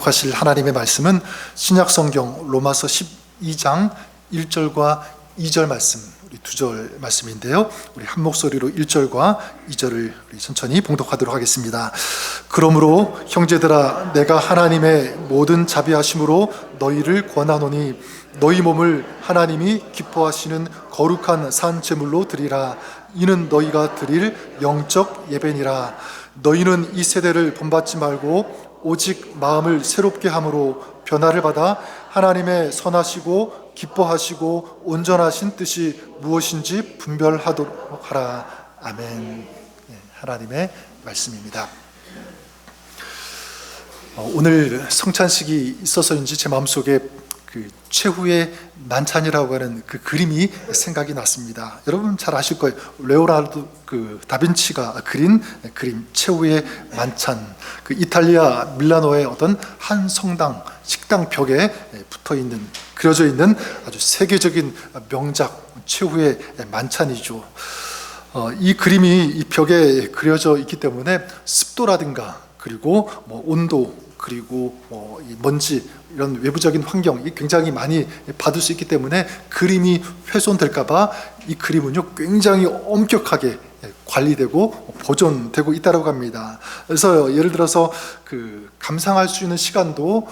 하실 하나님의 말씀은 신약성경 로마서 12장 1절과 2절 말씀, 우리 2절 말씀인데요, 우리 한 목소리로 1절과 2절을 우리 천천히 봉독하도록 하겠습니다. 그러므로 형제들아, 내가 하나님의 모든 자비하심으로 너희를 권하노니 너희 몸을 하나님이 기뻐하시는 거룩한 산 제물로 드리라. 이는 너희가 드릴 영적 예배니라. 너희는 이 세대를 본받지 말고 오직 마음을 새롭게 함으로 변화를 받아 하나님의 선하시고 기뻐하시고 온전하신 뜻이 무엇인지 분별하도록 하라. 아멘. 하나님의 말씀입니다. 오늘 성찬식이 있어서인지 제 마음속에 그 최후의 만찬이라고 하는 그 그림이 생각이 났습니다. 여러분 잘 아실 거예요. 레오나르도 다빈치가 그린 그림, 최후의 만찬. 그 이탈리아 밀라노의 어떤 한 성당 식당 벽에 그려져 있는 아주 세계적인 명작, 최후의 만찬이죠. 이 그림이 이 벽에 그려져 있기 때문에 습도라든가 그리고 온도, 그리고 이 먼지, 이런 외부적인 환경이 굉장히 많이 받을 수 있기 때문에 그림이 훼손될까봐 이 그림은요 굉장히 엄격하게 관리되고 보존되고 있다고 합니다. 그래서 예를 들어서 감상할 수 있는 시간도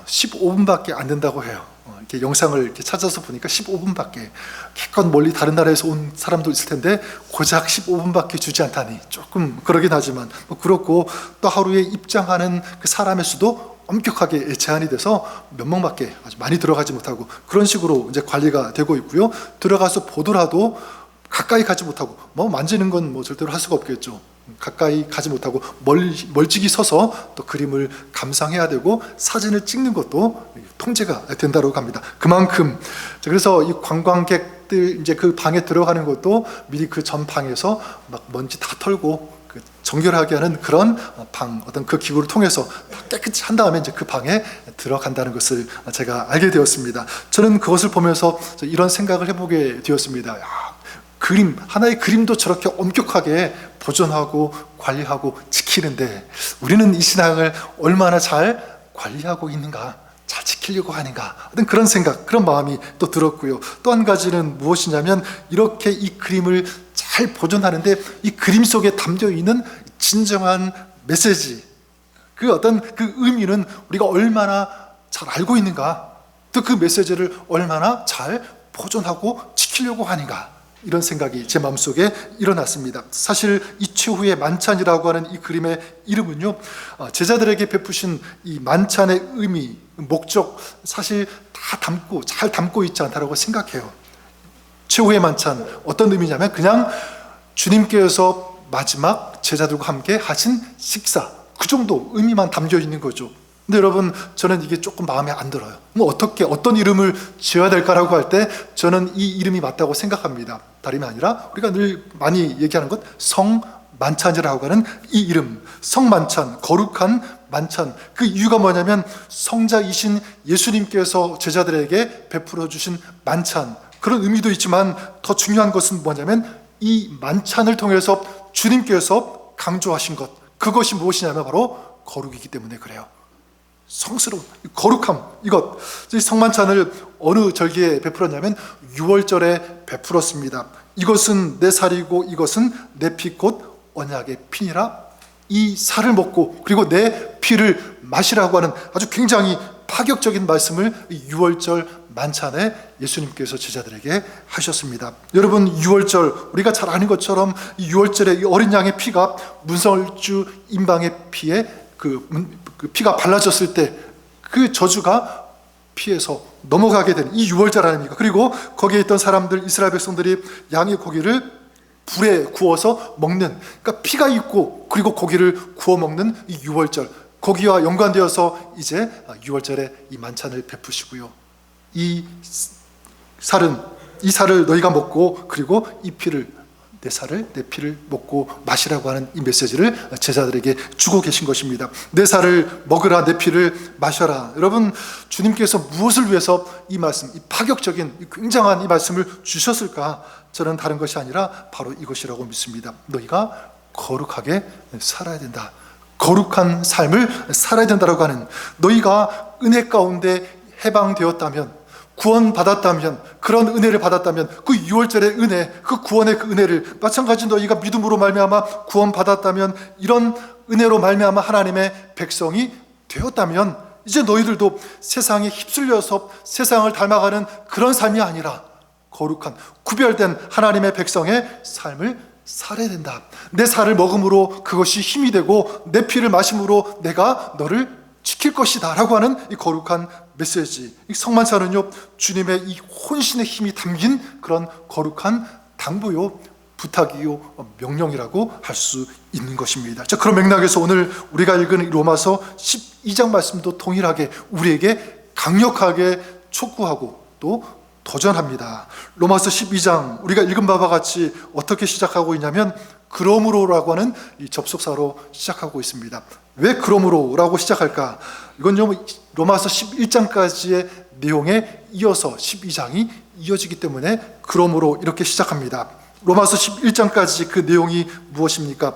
15분밖에 안 된다고 해요. 이렇게 영상을 이렇게 찾아서 보니까 15분밖에, 기껏 멀리 다른 나라에서 온 사람도 있을 텐데 고작 15분밖에 주지 않다니 조금 그러긴 하지만 그렇고, 또 하루에 입장하는 그 사람의 수도 엄격하게 제한이 돼서 몇 명밖에, 아주 많이 들어가지 못하고 그런 식으로 이제 관리가 되고 있고요. 들어가서 보더라도 가까이 가지 못하고, 만지는 건 절대로 할 수가 없겠죠. 가까이 가지 못하고 멀찍이 서서 또 그림을 감상해야 되고 사진을 찍는 것도 통제가 된다고 합니다. 그만큼, 그래서 이 관광객들 이제 그 방에 들어가는 것도 미리 그 전 방에서 막 먼지 다 털고 정결하게 하는 그런 방, 어떤 그 기구를 통해서 깨끗이 한 다음에 이제 그 방에 들어간다는 것을 제가 알게 되었습니다. 저는 그것을 보면서 이런 생각을 해보게 되었습니다. 하나의 그림도 저렇게 엄격하게 보존하고 관리하고 지키는데 우리는 이 신앙을 얼마나 잘 관리하고 있는가, 잘 지키려고 하는가, 어떤 그런 생각, 그런 마음이 또 들었고요. 또 한 가지는 무엇이냐면, 이렇게 이 그림을 잘 보존하는데 이 그림 속에 담겨 있는 진정한 메시지, 어떤 그 의미는 우리가 얼마나 잘 알고 있는가, 또 그 메시지를 얼마나 잘 보존하고 지키려고 하는가, 이런 생각이 제 마음속에 일어났습니다. 사실 이 최후의 만찬이라고 하는 이 그림의 이름은요, 제자들에게 베푸신 이 만찬의 의미, 목적, 사실 잘 담고 있지 않다고 생각해요. 최후의 만찬, 어떤 의미냐면 그냥 주님께서 마지막 제자들과 함께 하신 식사, 그 정도 의미만 담겨 있는 거죠. 근데 여러분, 저는 이게 조금 마음에 안 들어요. 어떤 이름을 지어야 될까라고 할 때 저는 이 이름이 맞다고 생각합니다. 다름이 아니라 우리가 늘 많이 얘기하는 것, 성만찬이라고 하는 이 이름, 성만찬, 거룩한 만찬. 그 이유가 뭐냐면 성자이신 예수님께서 제자들에게 베풀어 주신 만찬, 그런 의미도 있지만 더 중요한 것은 뭐냐면 이 만찬을 통해서 주님께서 강조하신 것, 그것이 무엇이냐면 바로 거룩이기 때문에 그래요. 성스러운 거룩함, 이것, 성만찬을 어느 절기에 베풀었냐면 6월절에 베풀었습니다. 이것은 내 살이고 이것은 내 피 곧 언약의 피니라. 이 살을 먹고 그리고 내 피를 마시라고 하는 아주 굉장히 파격적인 말씀을 6월절 만찬에 예수님께서 제자들에게 하셨습니다. 여러분, 6월절, 우리가 잘 아는 것처럼 6월절에 이 어린 양의 피가 문설주 임방의 피에 그 피가 발라졌을 때 그 저주가 피에서 넘어가게 되는 이 6월절 아닙니까? 그리고 거기에 있던 사람들, 이스라엘 백성들이 양의 고기를 불에 구워서 먹는, 그러니까 피가 있고 그리고 고기를 구워 먹는 이 6월절, 거기와 연관되어서 이제 6월절에 이 만찬을 베푸시고요. 이 살을 너희가 먹고 그리고 이 피를, 내 피를 먹고 마시라고 하는 이 메시지를 제자들에게 주고 계신 것입니다. 내 살을 먹으라, 내 피를 마셔라. 여러분, 주님께서 무엇을 위해서 이 말씀, 이 파격적인, 굉장한 이 말씀을 주셨을까? 저는 다른 것이 아니라 바로 이것이라고 믿습니다. 너희가 거룩하게 살아야 된다. 거룩한 삶을 살아야 된다고 하는, 너희가 은혜 가운데 해방되었다면, 구원받았다면, 그런 은혜를 받았다면, 그 6월절의 은혜, 그 구원의 그 은혜를 마찬가지 너희가 믿음으로 말미암아 구원받았다면, 이런 은혜로 말미암아 하나님의 백성이 되었다면, 이제 너희들도 세상에 휩쓸려서 세상을 닮아가는 그런 삶이 아니라 거룩한 구별된 하나님의 백성의 삶을 살아야 된다. 내 살을 먹음으로 그것이 힘이 되고 내 피를 마심으로 내가 너를 지킬 것이다 라고 하는 이 거룩한 메시지. 이 성만찬은요, 주님의 이 혼신의 힘이 담긴 그런 거룩한 당부요, 부탁이요, 명령이라고 할 수 있는 것입니다. 자, 그런 맥락에서 오늘 우리가 읽은 로마서 12장 말씀도 동일하게 우리에게 강력하게 촉구하고 또 도전합니다. 로마서 12장 우리가 읽은 바와 같이 어떻게 시작하고 있냐면 그러므로라고 하는 이 접속사로 시작하고 있습니다. 왜 그러므로라고 시작할까? 이건요, 로마서 11장까지의 내용에 이어서 12장이 이어지기 때문에 그러므로 이렇게 시작합니다. 로마서 11장까지 그 내용이 무엇입니까?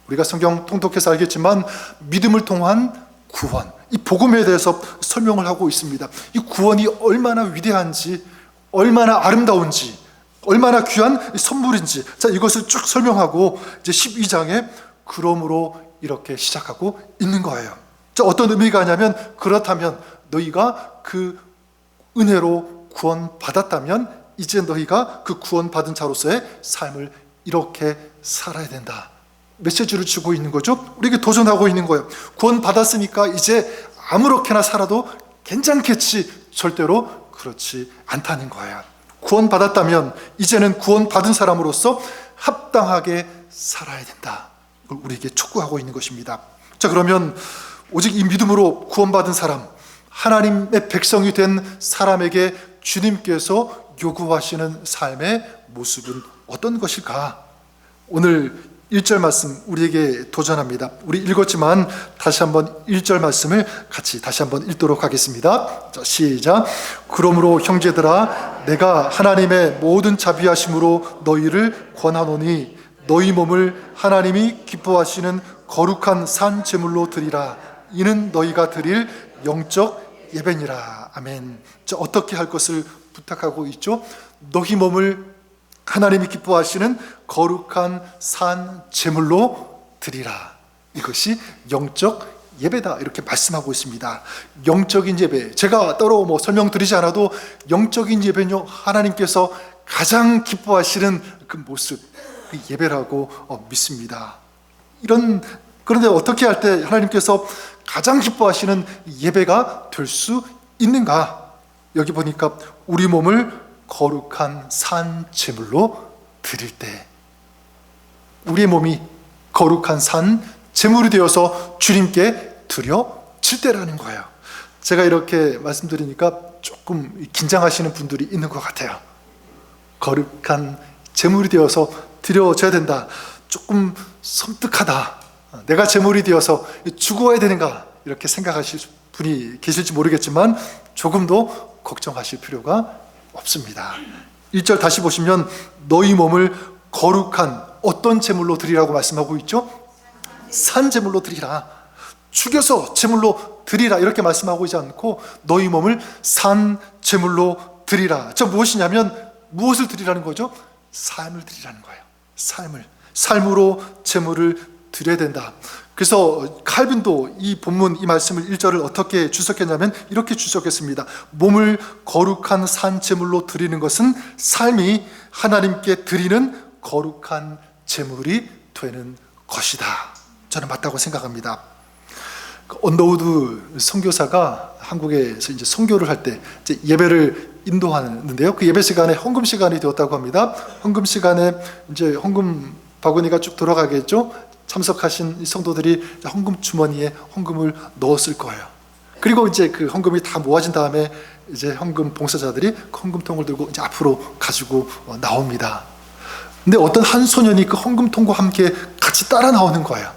우리가 성경 통독해서 알겠지만 믿음을 통한 구원, 이 복음에 대해서 설명을 하고 있습니다. 이 구원이 얼마나 위대한지, 얼마나 아름다운지, 얼마나 귀한 선물인지, 자, 이것을 쭉 설명하고 이제 12장에 그러므로 이렇게 시작하고 있는 거예요. 자, 어떤 의미가 하냐면, 그렇다면 너희가 그 은혜로 구원받았다면 이제 너희가 그 구원받은 자로서의 삶을 이렇게 살아야 된다. 메시지를 주고 있는 거죠. 우리에게 도전하고 있는 거예요. 구원받았으니까 이제 아무렇게나 살아도 괜찮겠지. 절대로 그렇지 않다는 거예요. 구원받았다면 이제는 구원받은 사람으로서 합당하게 살아야 된다. 이걸 우리에게 촉구하고 있는 것입니다. 자, 그러면 오직 이 믿음으로 구원받은 사람, 하나님의 백성이 된 사람에게 주님께서 요구하시는 삶의 모습은 어떤 것일까? 오늘 1절 말씀 우리에게 도전합니다. 우리 읽었지만 다시 한번 1절 말씀을 같이 다시 한번 읽도록 하겠습니다. 자, 시작. 그러므로 형제들아, 내가 하나님의 모든 자비하심으로 너희를 권하노니 너희 몸을 하나님이 기뻐하시는 거룩한 산 제물로 드리라. 이는 너희가 드릴 영적 예배니라. 아멘. 자, 어떻게 할 것을 부탁하고 있죠? 너희 몸을 하나님이 기뻐하시는 거룩한 산 제물로 드리라. 이것이 영적 예배다. 이렇게 말씀하고 있습니다. 영적인 예배. 제가 따로 설명드리지 않아도 영적인 예배는요, 하나님께서 가장 기뻐하시는 그 모습, 그 예배라고 믿습니다. 그런데 어떻게 할 때 하나님께서 가장 기뻐하시는 예배가 될 수 있는가? 여기 보니까 우리 몸을 거룩한 산 제물로 드릴 때, 우리의 몸이 거룩한 산 제물이 되어서 주님께 드려질 때라는 거예요. 제가 이렇게 말씀드리니까 조금 긴장하시는 분들이 있는 것 같아요. 거룩한 제물이 되어서 드려져야 된다. 조금 섬뜩하다. 내가 제물이 되어서 죽어야 되는가? 이렇게 생각하실 분이 계실지 모르겠지만 조금 더 걱정하실 필요가 없습니다. 1절 다시 보시면 너희 몸을 거룩한 어떤 제물로 드리라고 말씀하고 있죠? 산 제물로 드리라. 죽여서 제물로 드리라 이렇게 말씀하고 있지 않고 너희 몸을 산 제물로 드리라. 저 무엇이냐면 무엇을 드리라는 거죠? 삶을 드리라는 거예요. 삶으로 제물을 드려야 된다. 그래서 칼빈도 이 본문 이 말씀을 1절을 어떻게 주석했냐면 이렇게 주석했습니다. 몸을 거룩한 산 제물로 드리는 것은 삶이 하나님께 드리는 거룩한 제물이 되는 것이다. 저는 맞다고 생각합니다. 언더우드 선교사가 한국에서 이제 선교를 할 때 예배를 인도하는데요. 그 예배 시간에 헌금 시간이 되었다고 합니다. 헌금 시간에 이제 헌금 바구니가 쭉 돌아가겠죠. 참석하신 성도들이 헌금 주머니에 헌금을 넣었을 거예요. 그리고 이제 그 헌금이 다 모아진 다음에 이제 헌금 봉사자들이 헌금통을 들고 이제 앞으로 가지고 나옵니다. 근데 어떤 한 소년이 그 헌금통과 함께 같이 따라 나오는 거예요.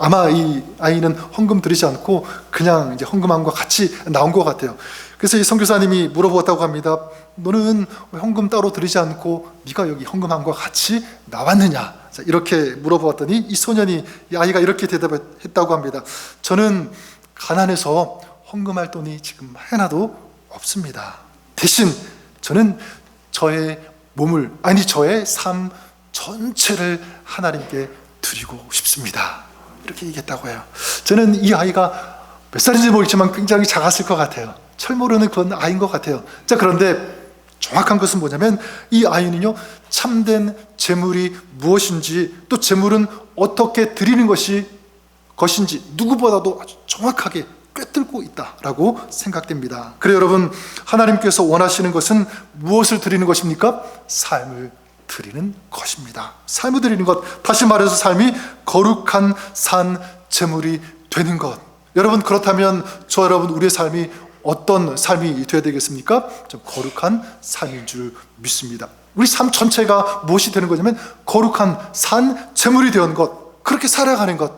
아마 이 아이는 헌금 드리지 않고 그냥 이제 헌금함과 같이 나온 것 같아요. 그래서 이 선교사님이 물어보았다고 합니다. 너는 왜 헌금 따로 드리지 않고 네가 여기 헌금함과 같이 나왔느냐? 자, 이렇게 물어보았더니 이 소년이, 이 아이가 이렇게 대답했다고 합니다. 저는 가난해서 헌금할 돈이 지금 하나도 없습니다. 대신 저는 저의 몸을, 아니 저의 삶 전체를 하나님께 드리고 싶습니다. 이렇게 얘기했다고 해요. 저는 이 아이가 몇 살인지 모르겠지만 굉장히 작았을 것 같아요. 철 모르는 그런 아이인 것 같아요. 자, 그런데 정확한 것은 뭐냐면 이 아이는요, 참된 재물이 무엇인지, 또 재물은 어떻게 드리는 것인지 누구보다도 아주 정확하게 꿰뚫고 있다라고 생각됩니다. 그래요, 여러분, 하나님께서 원하시는 것은 무엇을 드리는 것입니까? 삶을 드리는 것입니다. 삶을 드리는 것, 다시 말해서 삶이 거룩한 산 제물이 되는 것. 여러분, 그렇다면 저 여러분, 우리의 삶이 어떤 삶이 되어야 되겠습니까? 좀 거룩한 삶인 줄 믿습니다. 우리 삶 전체가 무엇이 되는 거냐면 거룩한 산 제물이 되는 것, 그렇게 살아가는 것.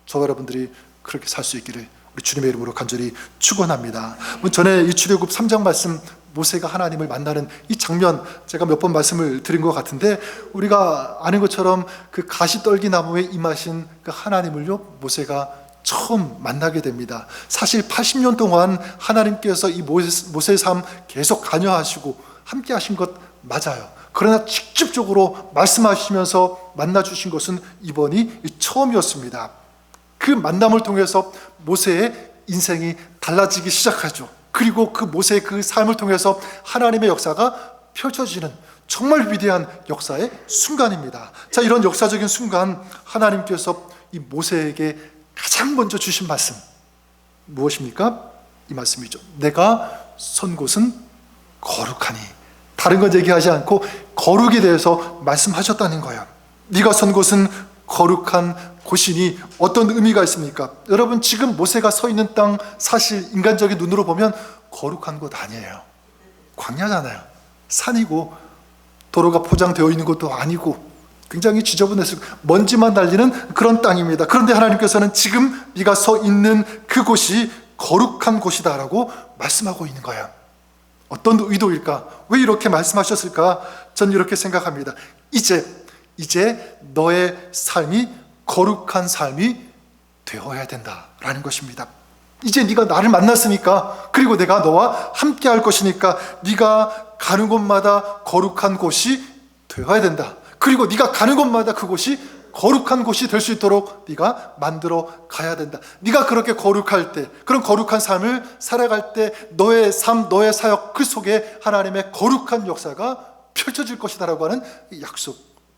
저 여러분들이 그렇게 살 수 있기를 우리 주님의 이름으로 간절히 축원합니다. 전에 이 출애굽 3장 말씀, 모세가 하나님을 만나는 이 장면, 제가 몇 번 말씀을 드린 것 같은데, 우리가 아는 것처럼 그 가시떨기 나무에 임하신 그 하나님을요, 모세가 처음 만나게 됩니다. 사실 80년 동안 하나님께서 이 모세의 삶 계속 관여하시고 함께 하신 것 맞아요. 그러나 직접적으로 말씀하시면서 만나주신 것은 이번이 처음이었습니다. 그 만남을 통해서 모세의 인생이 달라지기 시작하죠. 그리고 그 모세의 그 삶을 통해서 하나님의 역사가 펼쳐지는 정말 위대한 역사의 순간입니다. 자, 이런 역사적인 순간, 하나님께서 이 모세에게 가장 먼저 주신 말씀 무엇입니까? 이 말씀이죠. 내가 선 곳은 거룩하니. 다른 건 얘기하지 않고 거룩에 대해서 말씀하셨다는 거예요. 네가 선 곳은 거룩한 곳이니. 어떤 의미가 있습니까? 여러분, 지금 모세가 서 있는 땅, 사실 인간적인 눈으로 보면 거룩한 곳 아니에요. 광야잖아요. 산이고 도로가 포장되어 있는 것도 아니고 굉장히 지저분해서 먼지만 날리는 그런 땅입니다. 그런데 하나님께서는 지금 네가 서 있는 그곳이 거룩한 곳이다라고 말씀하고 있는 거예요. 어떤 의도일까? 왜 이렇게 말씀하셨을까? 전 이렇게 생각합니다. 이제 너의 삶이 거룩한 삶이 되어야 된다라는 것입니다. 이제 네가 나를 만났으니까, 그리고 내가 너와 함께 할 것이니까 네가 가는 곳마다 거룩한 곳이 되어야 된다. 그리고 네가 가는 곳마다 그곳이 거룩한 곳이 될 수 있도록 네가 만들어 가야 된다. 네가 그렇게 거룩할 때, 그런 거룩한 삶을 살아갈 때 너의 삶, 너의 사역, 그 속에 하나님의 거룩한 역사가 펼쳐질 것이다라고 하는 약속,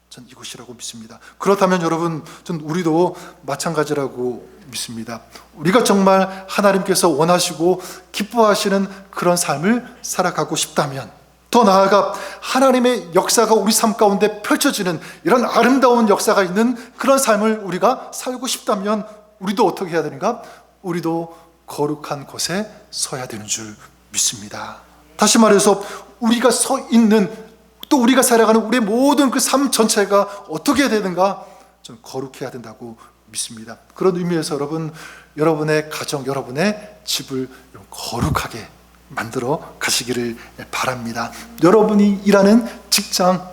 전 이것이라고 믿습니다. 그렇다면 여러분, 전 우리도 마찬가지라고 믿습니다. 우리가 정말 하나님께서 원하시고 기뻐하시는 그런 삶을 살아가고 싶다면, 더 나아가 하나님의 역사가 우리 삶 가운데 펼쳐지는 이런 아름다운 역사가 있는 그런 삶을 우리가 살고 싶다면 우리도 어떻게 해야 되는가? 우리도 거룩한 곳에 서야 되는 줄 믿습니다. 다시 말해서 우리가 서 있는, 또 우리가 살아가는 우리의 모든 그 삶 전체가 어떻게 해야 되는가? 좀 거룩해야 된다고 믿습니다. 그런 의미에서 여러분, 여러분의 가정, 여러분의 집을 거룩하게 만들어 가시기를 바랍니다. 여러분이 일하는 직장,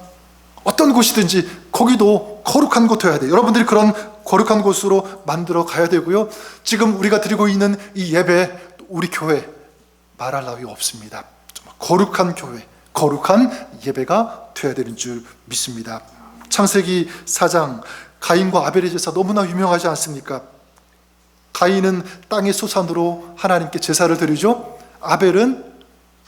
어떤 곳이든지 거기도 거룩한 곳 되어야 돼요. 여러분들이 그런 거룩한 곳으로 만들어 가야 되고요. 지금 우리가 드리고 있는 이 예배, 우리 교회 말할 나위 없습니다. 정말 거룩한 교회, 거룩한 예배가 되어야 되는 줄 믿습니다. 창세기 4장, 가인과 아벨의 제사 너무나 유명하지 않습니까? 가인은 땅의 소산으로 하나님께 제사를 드리죠. 아벨은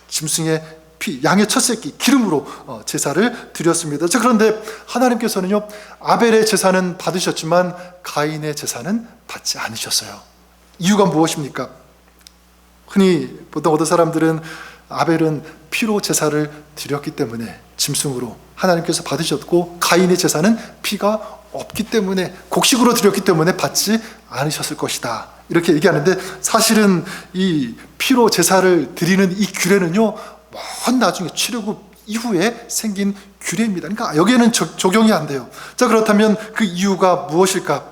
짐승의 피, 양의 첫 새끼, 기름으로 제사를 드렸습니다. 그런데 하나님께서는요, 아벨의 제사는 받으셨지만 가인의 제사는 받지 않으셨어요. 이유가 무엇입니까? 흔히 보통 어떤 사람들은 아벨은 피로 제사를 드렸기 때문에 짐승으로 하나님께서 받으셨고, 가인의 제사는 피가 없기 때문에, 곡식으로 드렸기 때문에 받지 않으셨을 것이다, 이렇게 얘기하는데, 사실은 이 피로 제사를 드리는 이 규례는요, 먼 나중에 출애굽 이후에 생긴 규례입니다. 그러니까 여기에는 적용이 안 돼요. 자, 그렇다면 그 이유가 무엇일까?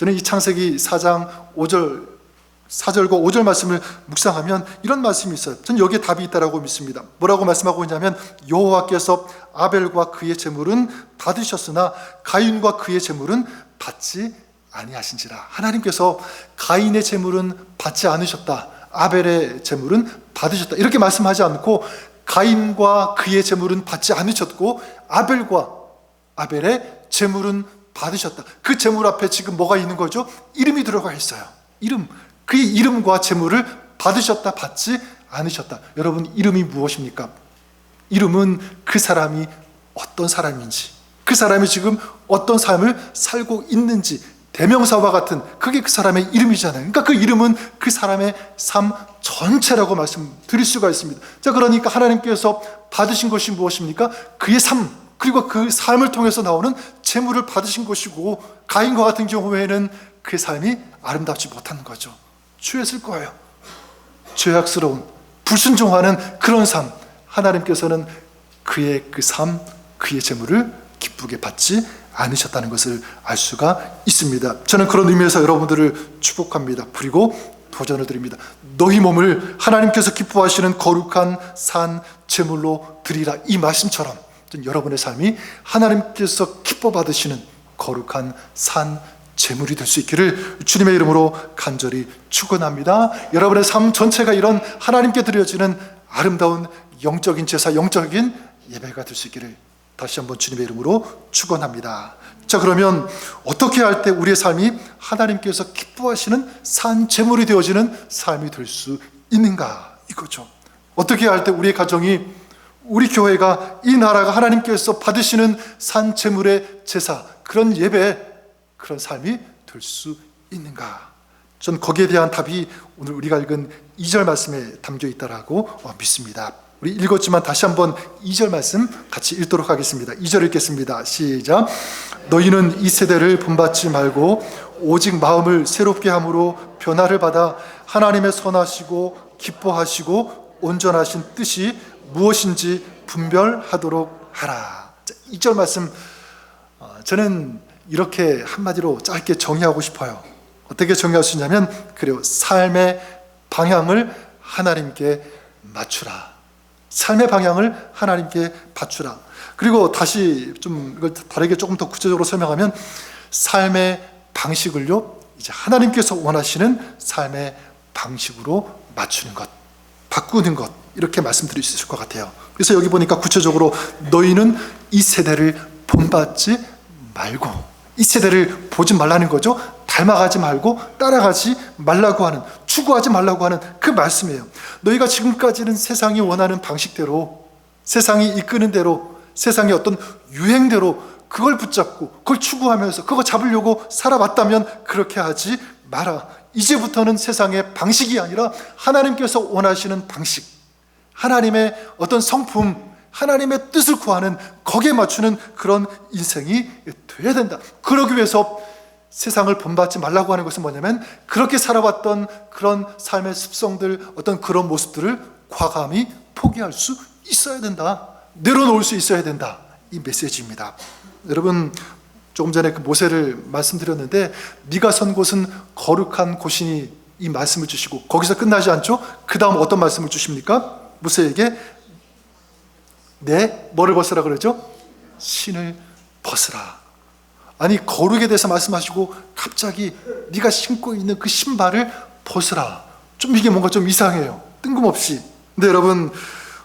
저는 이 창세기 4장 4절과 5절 말씀을 묵상하면 이런 말씀이 있어요. 저는 여기에 답이 있다고 믿습니다. 뭐라고 말씀하고 있냐면 여호와께서 아벨과 그의 제물은 받으셨으나 가인과 그의 제물은 받지 아니하신지라. 하나님께서 가인의 제물은 받지 않으셨다, 아벨의 제물은 받으셨다, 이렇게 말씀하지 않고 가인과 그의 제물은 받지 않으셨고 아벨과 아벨의 제물은 받으셨다. 그 제물 앞에 지금 뭐가 있는 거죠? 이름이 들어가 있어요. 이름. 그의 이름과 제물을 받으셨다, 받지 않으셨다. 여러분, 이름이 무엇입니까? 이름은 그 사람이 어떤 사람인지, 그 사람이 지금 어떤 삶을 살고 있는지, 대명사와 같은 그게 그 사람의 이름이잖아요. 그러니까 그 이름은 그 사람의 삶 전체라고 말씀드릴 수가 있습니다. 자, 그러니까 하나님께서 받으신 것이 무엇입니까? 그의 삶, 그리고 그 삶을 통해서 나오는 재물을 받으신 것이고, 가인과 같은 경우에는 그의 삶이 아름답지 못한 거죠. 죄했을 거예요. 죄악스러운, 불순종하는 그런 삶, 하나님께서는 그의 그 삶, 그의 재물을 기쁘게 받지 않으셨다는 것을 알 수가 있습니다. 저는 그런 의미에서 여러분들을 축복합니다. 그리고 도전을 드립니다. 너희 몸을 하나님께서 기뻐하시는 거룩한 산 제물로 드리라. 이 말씀처럼 여러분의 삶이 하나님께서 기뻐 받으시는 거룩한 산 제물이 될 수 있기를 주님의 이름으로 간절히 축원합니다. 여러분의 삶 전체가 이런 하나님께 드려지는 아름다운 영적인 제사, 영적인 예배가 될 수 있기를 다시 한번 주님의 이름으로 축원합니다. 자, 그러면 어떻게 할 때 우리의 삶이 하나님께서 기뻐하시는 산 제물이 되어지는 삶이 될 수 있는가, 이거죠. 어떻게 할 때 우리의 가정이, 우리 교회가, 이 나라가 하나님께서 받으시는 산 제물의 제사, 그런 예배, 그런 삶이 될 수 있는가? 전 거기에 대한 답이 오늘 우리가 읽은 2절 말씀에 담겨 있다라고 믿습니다. 우리 읽었지만 다시 한번 2절 말씀 같이 읽도록 하겠습니다. 2절 읽겠습니다. 시작. 너희는 이 세대를 본받지 말고 오직 마음을 새롭게 함으로 변화를 받아 하나님의 선하시고 기뻐하시고 온전하신 뜻이 무엇인지 분별하도록 하라. 2절 말씀, 저는 이렇게 한마디로 짧게 정의하고 싶어요. 어떻게 정의할 수 있냐면, 그래요, 삶의 방향을 하나님께 맞추라. 삶의 방향을 하나님께 맞추라. 그리고 다시 좀 이걸 다르게 조금 더 구체적으로 설명하면, 삶의 방식을요, 이제 하나님께서 원하시는 삶의 방식으로 맞추는 것, 바꾸는 것, 이렇게 말씀드릴 수 있을 것 같아요. 그래서 여기 보니까 구체적으로 너희는 이 세대를 본받지 말고, 이 세대를 보지 말라는 거죠. 닮아가지 말고 따라가지 말라고 하는, 추구하지 말라고 하는 그 말씀이에요. 너희가 지금까지는 세상이 원하는 방식대로, 세상이 이끄는 대로, 세상의 어떤 유행대로 그걸 붙잡고 그걸 추구하면서 그거 잡으려고 살아왔다면 그렇게 하지 마라. 이제부터는 세상의 방식이 아니라 하나님께서 원하시는 방식, 하나님의 어떤 성품, 하나님의 뜻을 구하는, 거기에 맞추는 그런 인생이 돼야 된다. 그러기 위해서 세상을 본받지 말라고 하는 것은 뭐냐면, 그렇게 살아왔던 그런 삶의 습성들, 어떤 그런 모습들을 과감히 포기할 수 있어야 된다. 내려놓을 수 있어야 된다. 이 메시지입니다. 여러분, 조금 전에 그 모세를 말씀드렸는데, 네가 선 곳은 거룩한 곳이니, 이 말씀을 주시고 거기서 끝나지 않죠? 그 다음 어떤 말씀을 주십니까? 모세에게 뭐를 벗으라 그러죠? 신을 벗으라. 아니, 거룩에 대해서 말씀하시고 갑자기 네가 신고 있는 그 신발을 벗으라. 좀 이게 뭔가 좀 이상해요. 뜬금없이. 근데 여러분,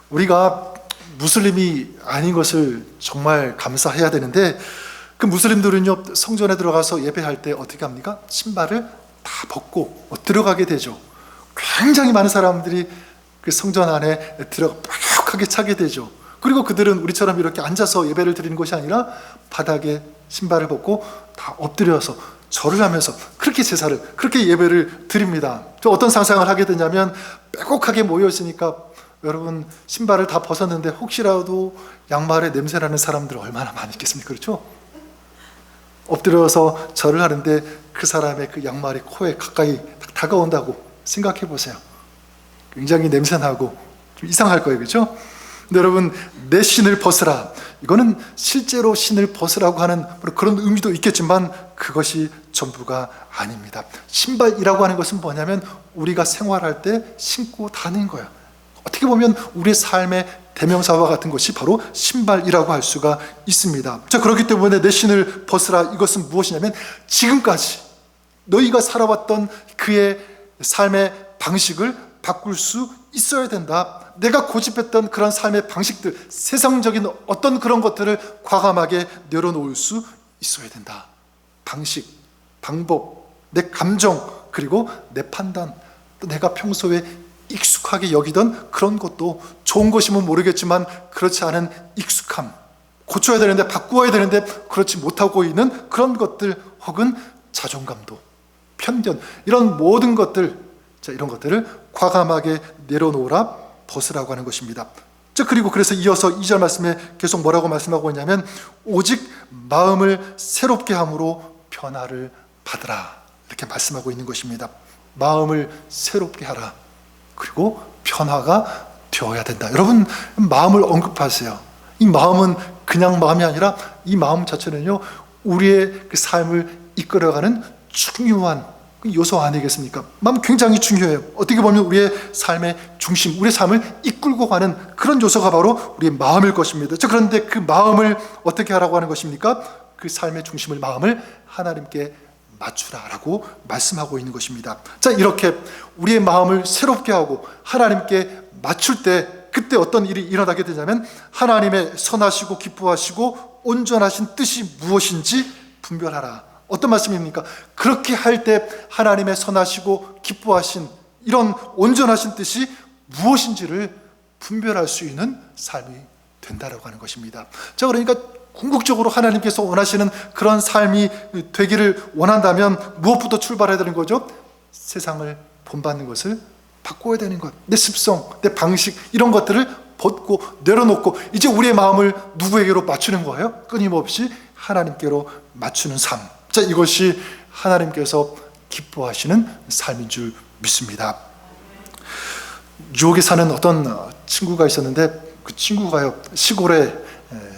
우리가 무슬림이 아닌 것을 정말 감사해야 되는데, 그 무슬림들은요, 성전에 들어가서 예배할 때 어떻게 합니까? 신발을 다 벗고 들어가게 되죠. 굉장히 많은 사람들이 그 성전 안에 들어가 빡하게 차게 되죠. 그리고 그들은 우리처럼 이렇게 앉아서 예배를 드리는 것이 아니라 바닥에 신발을 벗고 다 엎드려서 절을 하면서 그렇게 제사를, 그렇게 예배를 드립니다. 저 어떤 상상을 하게 되냐면, 빼곡하게 모여 있으니까 여러분, 신발을 다 벗었는데 혹시라도 양말에 냄새나는 사람들 얼마나 많이 있겠습니까? 그렇죠? 엎드려서 절을 하는데 그 사람의 그 양말이 코에 가까이 다가온다고 생각해 보세요. 굉장히 냄새나고 좀 이상할 거예요. 그렇죠? 근데 여러분, 내 신을 벗으라, 이거는 실제로 신을 벗으라고 하는 그런 의미도 있겠지만 그것이 전부가 아닙니다. 신발이라고 하는 것은 뭐냐면 우리가 생활할 때 신고 다니는 거예요. 어떻게 보면 우리의 삶의 대명사와 같은 것이 바로 신발이라고 할 수가 있습니다. 자, 그렇기 때문에 내 신을 벗으라, 이것은 무엇이냐면 지금까지 너희가 살아왔던 그의 삶의 방식을 바꿀 수 있어야 된다. 내가 고집했던 그런 삶의 방식들, 세상적인 어떤 그런 것들을 과감하게 내려놓을 수 있어야 된다. 방식, 방법, 내 감정, 그리고 내 판단, 또 내가 평소에 익숙하게 여기던 그런 것도 좋은 것이면 모르겠지만 그렇지 않은 익숙함, 고쳐야 되는데, 바꾸어야 되는데 그렇지 못하고 있는 그런 것들, 혹은 자존감도, 편견, 이런 모든 것들, 자, 이런 것들을 과감하게 내려놓으라, 벗으라고 하는 것입니다. 자, 그리고 그래서 이어서 2절 말씀에 계속 뭐라고 말씀하고 있냐면 오직 마음을 새롭게 함으로 변화를 받으라, 이렇게 말씀하고 있는 것입니다. 마음을 새롭게 하라, 그리고 변화가 되어야 된다. 여러분, 마음을 언급하세요. 이 마음은 그냥 마음이 아니라 이 마음 자체는요, 우리의 그 삶을 이끌어가는 중요한 요소 아니겠습니까? 마음 굉장히 중요해요. 어떻게 보면 우리의 삶의 중심, 우리의 삶을 이끌고 가는 그런 요소가 바로 우리의 마음일 것입니다. 자, 그런데 그 마음을 어떻게 하라고 하는 것입니까? 그 삶의 중심을, 마음을 하나님께 맞추라라고 말씀하고 있는 것입니다. 자, 이렇게 우리의 마음을 새롭게 하고 하나님께 맞출 때, 그때 어떤 일이 일어나게 되냐면 하나님의 선하시고 기뻐하시고 온전하신 뜻이 무엇인지 분별하라. 어떤 말씀입니까? 그렇게 할 때 하나님의 선하시고 기뻐하신 이런 온전하신 뜻이 무엇인지를 분별할 수 있는 삶이 된다라고 하는 것입니다. 자, 그러니까 궁극적으로 하나님께서 원하시는 그런 삶이 되기를 원한다면 무엇부터 출발해야 되는 거죠? 세상을 본받는 것을 바꿔야 되는 것, 내 습성, 내 방식, 이런 것들을 벗고 내려놓고 이제 우리의 마음을 누구에게로 맞추는 거예요? 끊임없이 하나님께로 맞추는 삶. 자, 이것이 하나님께서 기뻐하시는 삶인 줄 믿습니다. 뉴욕에 사는 어떤 친구가 있었는데 그 친구가요, 시골에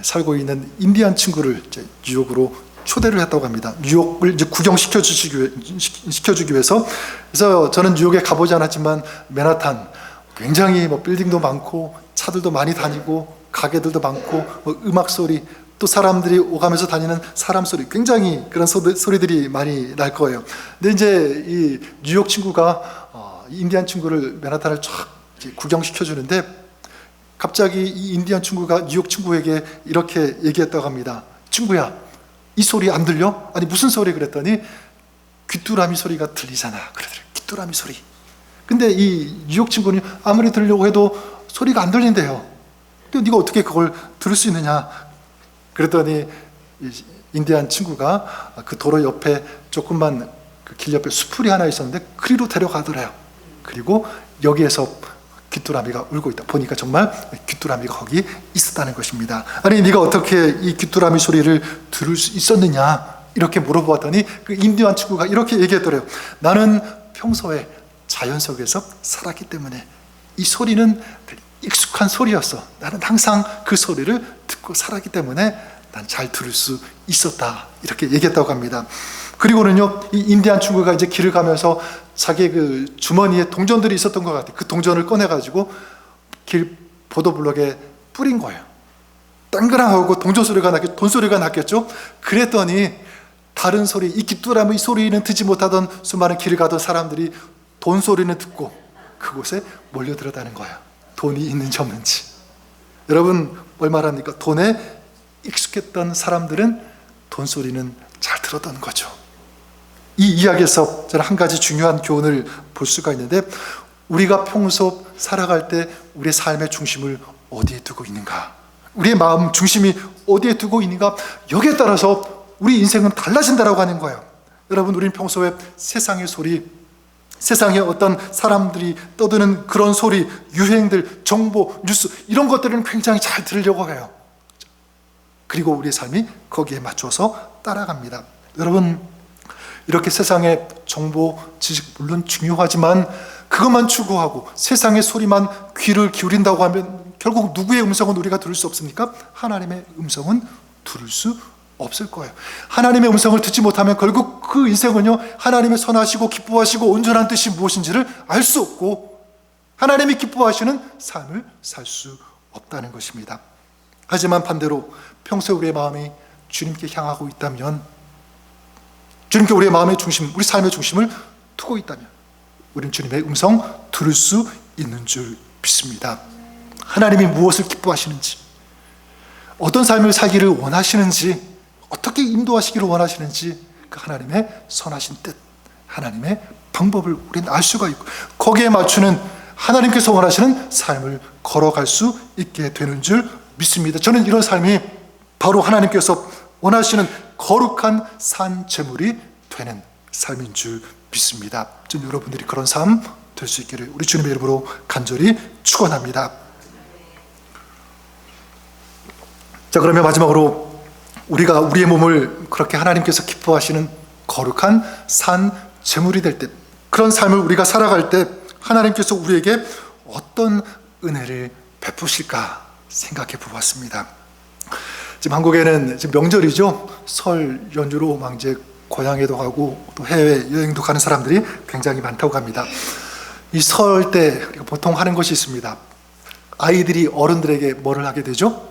살고 있는 인디안 친구를 이제 뉴욕으로 초대를 했다고 합니다. 뉴욕을 이제 구경시켜주기 위해서. 그래서 저는 뉴욕에 가보지 않았지만 맨하탄 굉장히 빌딩도 많고 차들도 많이 다니고 가게들도 많고 음악 소리, 또 사람들이 오가면서 다니는 사람 소리, 굉장히 그런 소리들이 많이 날 거예요. 근데 이제 이 뉴욕 친구가 인디안 친구를 맨하탄을 쫙 구경시켜 주는데 갑자기 이 인디안 친구가 뉴욕 친구에게 이렇게 얘기했다고 합니다. 친구야, 이 소리 안 들려? 아니 무슨 소리? 그랬더니 귀뚜라미 소리가 들리잖아. 그러더래요. 귀뚜라미 소리. 근데 이 뉴욕 친구는 아무리 들으려고 해도 소리가 안 들린대요. 근데 네가 어떻게 그걸 들을 수 있느냐? 그랬더니 인디안 친구가 그 도로 옆에 조금만 그 길 옆에 수풀이 하나 있었는데 그리로 데려가더래요. 그리고 여기에서 귀뚜라미가 울고 있다. 보니까 정말 귀뚜라미가 거기 있었다는 것입니다. 아니 네가 어떻게 이 귀뚜라미 소리를 들을 수 있었느냐? 이렇게 물어보았더니 그 인디안 친구가 이렇게 얘기했더래요. 나는 평소에 자연 속에서 살았기 때문에 이 소리는 익숙한 소리였어. 나는 항상 그 소리를 듣고 살았기 때문에 난 잘 들을 수 있었다. 이렇게 얘기했다고 합니다. 그리고는요, 이 인디안 친구가 이제 길을 가면서 자기 그 주머니에 동전들이 있었던 것 같아요. 그 동전을 꺼내가지고 길 보도블럭에 뿌린 거예요. 땅그랑하고 동전 소리가 났겠죠. 돈 소리가 났겠죠. 그랬더니 다른 소리, 이 귀뚜라미 소리는 듣지 못하던 수많은 길을 가던 사람들이 돈 소리는 듣고 그곳에 몰려들었다는 거예요. 돈이 있는지 없는지. 여러분 얼마랍니까? 돈에 익숙했던 사람들은 돈 소리는 잘 들었던 거죠. 이 이야기에서 저는 한 가지 중요한 교훈을 볼 수가 있는데, 우리가 평소 살아갈 때 우리의 삶의 중심을 어디에 두고 있는가, 우리의 마음 중심이 어디에 두고 있는가, 여기에 따라서 우리 인생은 달라진다라고 하는 거예요. 여러분, 우리는 평소에 세상의 소리, 세상에 어떤 사람들이 떠드는 그런 소리, 유행들, 정보, 뉴스, 이런 것들은 굉장히 잘 들으려고 해요. 그리고 우리의 삶이 거기에 맞춰서 따라갑니다. 여러분, 이렇게 세상의 정보, 지식 물론 중요하지만 그것만 추구하고 세상의 소리만 귀를 기울인다고 하면 결국 누구의 음성은 우리가 들을 수 없습니까? 하나님의 음성은 들을 수 없을 거예요. 하나님의 음성을 듣지 못하면 결국 그 인생은요, 하나님의 선하시고 기뻐하시고 온전한 뜻이 무엇인지를 알 수 없고 하나님이 기뻐하시는 삶을 살 수 없다는 것입니다. 하지만 반대로 평소에 우리의 마음이 주님께 향하고 있다면, 주님께 우리의 마음의 중심, 우리 삶의 중심을 두고 있다면 우리는 주님의 음성 들을 수 있는 줄 믿습니다. 하나님이 무엇을 기뻐하시는지, 어떤 삶을 살기를 원하시는지, 어떻게 인도하시기를 원하시는지 그 하나님의 선하신 뜻, 하나님의 방법을 우리는 알 수가 있고 거기에 맞추는 하나님께서 원하시는 삶을 걸어갈 수 있게 되는 줄 믿습니다. 저는 이런 삶이 바로 하나님께서 원하시는 거룩한 산 제물이 되는 삶인 줄 믿습니다. 저는 여러분들이 그런 삶 될 수 있기를 우리 주님의 이름으로 간절히 축원합니다. 자, 그러면 마지막으로 우리가 우리의 몸을 그렇게 하나님께서 기뻐하시는 거룩한 산 제물이 될 때, 그런 삶을 우리가 살아갈 때 하나님께서 우리에게 어떤 은혜를 베푸실까 생각해 보았습니다. 지금 한국에는 지금 명절이죠. 설 연휴로 막 이제 고향에도 가고 또 해외 여행도 가는 사람들이 굉장히 많다고 합니다. 이 설 때 보통 하는 것이 있습니다. 아이들이 어른들에게 뭐를 하게 되죠?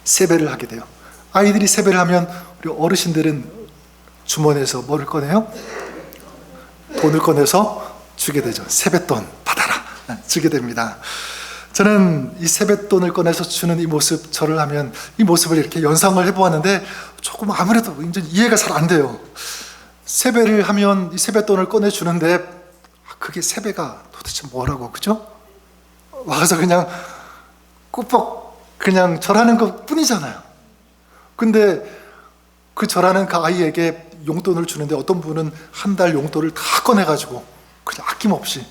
세배를 하게 돼요. 아이들이 세배를 하면 우리 어르신들은 주머니에서 뭐를 꺼내요? 돈을 꺼내서 주게 되죠. 세뱃돈 받아라, 주게 됩니다. 저는 이 세뱃돈을 꺼내서 주는 이 모습, 저를 하면 이 모습을 이렇게 연상을 해보았는데 조금 아무래도 이제 이해가 잘 안 돼요. 세배를 하면 이 세뱃돈을 꺼내주는데 그게 세배가 도대체 뭐라고, 그죠? 와서 그냥 꾸벅 그냥 절하는 것 뿐이잖아요. 근데 그 절하는 그 아이에게 용돈을 주는데 어떤 분은 한 달 용돈을 다 꺼내가지고 그냥 아낌없이,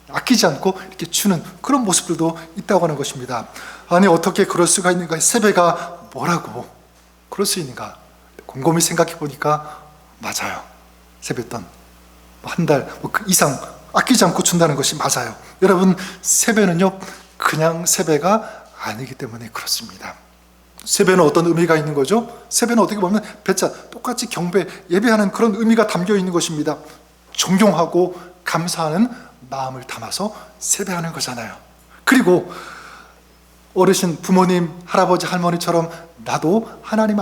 아끼지 않고 이렇게 주는 그런 모습들도 있다고 하는 것입니다. 아니, 어떻게 그럴 수가 있는가? 세배가 뭐라고 그럴 수 있는가? 곰곰이 생각해 보니까 맞아요. 세뱃돈 한 달 그 이상 아끼지 않고 준다는 것이 맞아요. 여러분, 세배는요 그냥 세배가 아니기 때문에 그렇습니다. 세배는 어떤 의미가 있는 거죠? 세배는 어떻게 보면 배차 똑같이 경배, 예배하는 그런 의미가 담겨 있는 것입니다. 존경하고 감사하는 마음을 담아서 세배하는 거잖아요. 그리고 어르신, 부모님, 할아버지, 할머니처럼 나도 하나님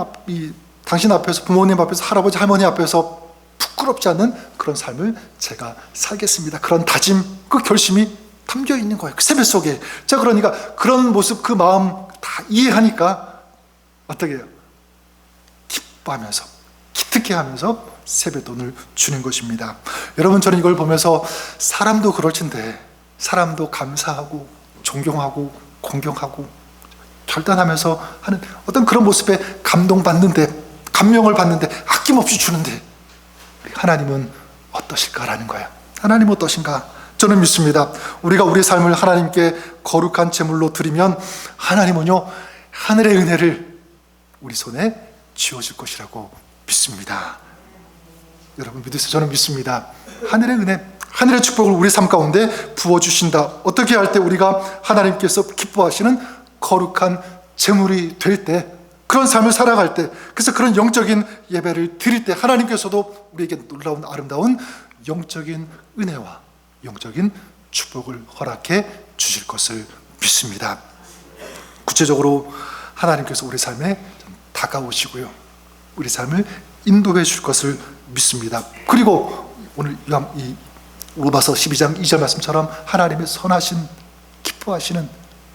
당신 앞에서, 부모님 앞에서, 할아버지, 할머니 앞에서 부끄럽지 않는 그런 삶을 제가 살겠습니다. 그런 다짐, 그 결심이 담겨 있는 거예요. 그 세배 속에. 자, 그러니까 그런 모습, 그 마음 다 이해하니까 어떻게 해요? 기뻐하면서, 기특해하면서 세뱃돈을 주는 것입니다. 여러분, 저는 이걸 보면서 사람도 그럴 텐데, 사람도 감사하고 존경하고 공경하고 결단하면서 하는 어떤 그런 모습에 감동받는데, 감명을 받는데, 아낌없이 주는데 하나님은 어떠실까라는 거예요. 하나님은 어떠신가? 저는 믿습니다. 우리가 우리 삶을 하나님께 거룩한 제물로 드리면 하나님은요 하늘의 은혜를 우리 손에 쥐어줄 것이라고 믿습니다. 여러분 믿으세요? 저는 믿습니다. 하늘의 은혜, 하늘의 축복을 우리 삶 가운데 부어주신다. 어떻게 할 때 우리가 하나님께서 기뻐하시는 거룩한 제물이 될 때, 그런 삶을 살아갈 때, 그래서 그런 영적인 예배를 드릴 때 하나님께서도 우리에게 놀라운 아름다운 영적인 은혜와 영적인 축복을 허락해 주실 것을 믿습니다. 구체적으로 하나님께서 우리 삶에 다가오시고요, 우리 삶을 인도해 줄 것을 믿습니다. 그리고 오늘 이 로마서 12장 2절 말씀처럼 하나님의 선하신, 기뻐하시는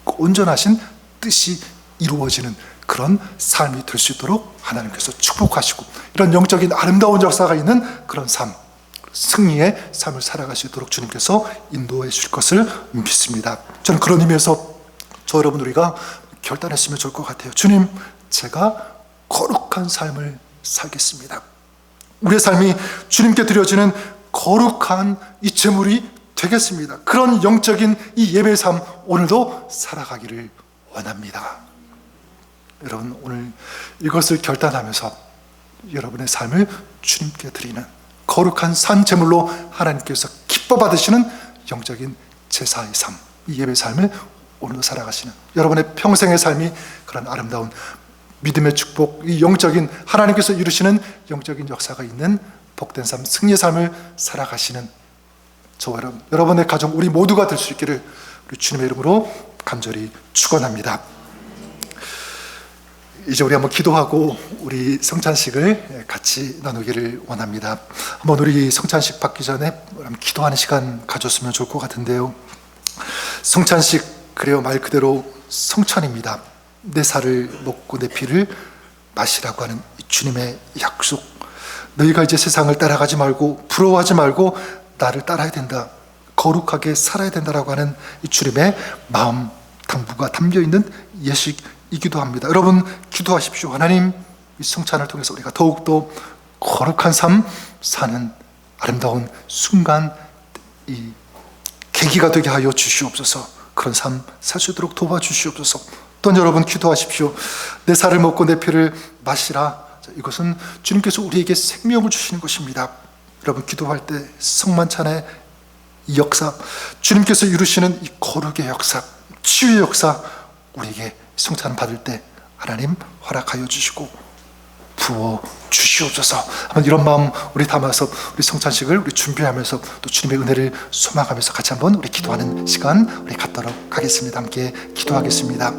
온전하신 뜻이 이루어지는 그런 삶이 될 수 있도록 하나님께서 축복하시고, 이런 영적인 아름다운 역사가 있는 그런 삶, 승리의 삶을 살아갈 수 있도록 주님께서 인도해 주실 것을 믿습니다. 저는 그런 의미에서 저 여러분 우리가 결단했으면 좋을 것 같아요. 주님, 제가 거룩한 삶을 살겠습니다. 우리의 삶이 주님께 드려지는 거룩한 이 제물이 되겠습니다. 그런 영적인 이 예배의 삶 오늘도 살아가기를 원합니다. 여러분, 오늘 이것을 결단하면서 여러분의 삶을 주님께 드리는 거룩한 산 제물로 하나님께서 기뻐 받으시는 영적인 제사의 삶, 이 예배 삶을 오늘도 살아가시는 여러분의 평생의 삶이 그런 아름다운 믿음의 축복, 이 영적인 하나님께서 이루시는 영적인 역사가 있는 복된 삶, 승리의 삶을 살아가시는 저와 여러분의 가정, 우리 모두가 될 수 있기를 우리 주님의 이름으로 간절히 축원합니다. 이제 우리 한번 기도하고 우리 성찬식을 같이 나누기를 원합니다. 한번 우리 성찬식 받기 전에 기도하는 시간 가졌으면 좋을 것 같은데요. 성찬식, 그래요, 말 그대로 성찬입니다. 내 살을 먹고 내 피를 마시라고 하는 주님의 약속. 너희가 이제 세상을 따라가지 말고 부러워하지 말고 나를 따라야 된다, 거룩하게 살아야 된다라고 하는 이 주님의 마음 당부가 담겨있는 예식이기도 합니다. 여러분 기도하십시오. 하나님, 이 성찬을 통해서 우리가 더욱더 거룩한 삶 사는 아름다운 순간, 이 계기가 되게 하여 주시옵소서. 그런 삶 살 수 있도록 도와주시옵소서. 또한 여러분 기도하십시오. 내 살을 먹고 내 피를 마시라. 이것은 주님께서 우리에게 생명을 주시는 것입니다. 여러분 기도할 때 성만찬의 이 역사, 주님께서 이루시는 이 거룩의 역사, 치유의 역사, 우리에게 성찬을 받을 때 하나님 허락하여 주시고 부어 주시옵소서. 한번 이런 마음 우리 담아서 우리 성찬식을 우리 준비하면서 또 주님의 은혜를 소망하면서 같이 한번 우리 기도하는 시간 우리 갖도록 하겠습니다. 함께 기도하겠습니다.